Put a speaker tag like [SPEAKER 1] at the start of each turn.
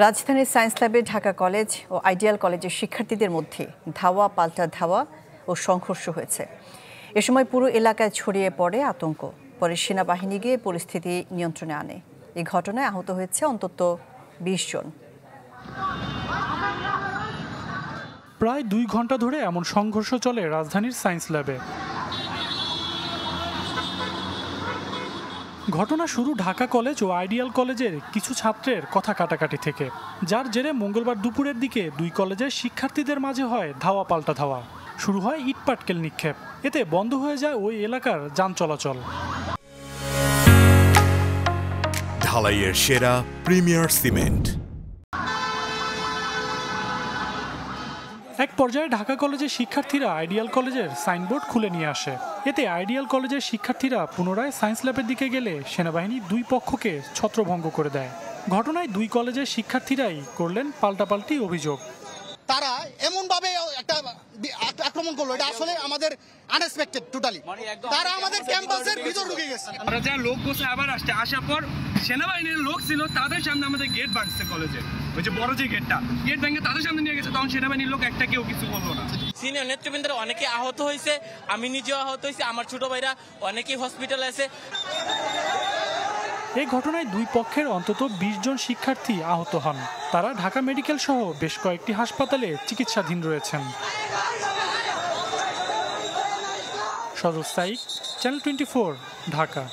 [SPEAKER 1] রাজধানীর সায়েন্স ল্যাবে ঢাকা কলেজ ও আইডিয়াল কলেজের শিক্ষার্থীদের মধ্যে ধাওয়া পাল্টা ধাওয়া ও সংঘর্ষ হয়েছে। এ সময় পুরো এলাকায় ছড়িয়ে পড়ে আতঙ্ক। পরে সেনাবাহিনী গিয়ে পরিস্থিতি নিয়ন্ত্রণে আনে। এই ঘটনায় আহত হয়েছে অন্তত ২০ জন।
[SPEAKER 2] প্রায় ২ ঘন্টা ধরে এমন সংঘর্ষ চলে রাজধানীর সায়েন্স ল্যাবে। ঘটনা শুরু ঢাকা কলেজ ও আইডিয়াল কলেজের কিছু ছাত্রের কথা কাটাকাটি থেকে, যার জেরে মঙ্গলবার দুপুরের দিকে দুই কলেজের শিক্ষার্থীদের মাঝে হয় ধাওয়া পাল্টা ধাওয়া। শুরু হয় ইট পাটকেল নিক্ষেপ। এতে বন্ধ হয়ে যায় ওই এলাকার যান চলাচল।
[SPEAKER 3] ঢালাইয়ের সেরা প্রিমিয়ার সিমেন্ট।
[SPEAKER 2] এক পর্যায়ে ঢাকা কলেজের শিক্ষার্থীরা আইডিয়াল কলেজের সাইনবোর্ড খুলে নিয়ে আসে। এতে আইডিয়াল কলেজের শিক্ষার্থীরা পুনরায় সায়েন্স ল্যাবের দিকে গেলে সেনাবাহিনী দুই পক্ষকে ছত্রভঙ্গ করে দেয়। ঘটনায় দুই কলেজের শিক্ষার্থীরাই করলেন পাল্টাপাল্টি অভিযোগ।
[SPEAKER 4] তারা এমনভাবে একটা আক্রমণ করলো, এটা আসলে আমাদের আনএক্সপেক্টেড টোটালি। তারা আমাদের ক্যাম্পাসের ভিতর ঢুকে গেছে।
[SPEAKER 5] আমরা যা লোক বসে আবার আসার পর সেনাবাহিনীর লোক ছিল, তাদের সামনে আমাদের গেট ভাঙছে কলেজে, ওই যে বড় যে গেট ভেঙে তাদের সামনে নিয়ে গেছে। তখন সেনাবাহিনীর লোক একটা কেউ কিছু বললো না।
[SPEAKER 6] সিনিয়র নেতৃবৃন্দরা অনেকে আহত হয়েছে, আমি নিজেও আহত হয়েছি, আমার ছোট ভাইরা অনেকেই হসপিটালে আছে।
[SPEAKER 2] এই ঘটনায় দুই পক্ষের অন্তত ২০ জন শিক্ষার্থী আহত হন। তারা ঢাকা মেডিকেল সহ বেশ কয়েকটি হাসপাতালে চিকিৎসাধীন রয়েছেন। সজল সাইক, চ্যানেল 24, ঢাকা।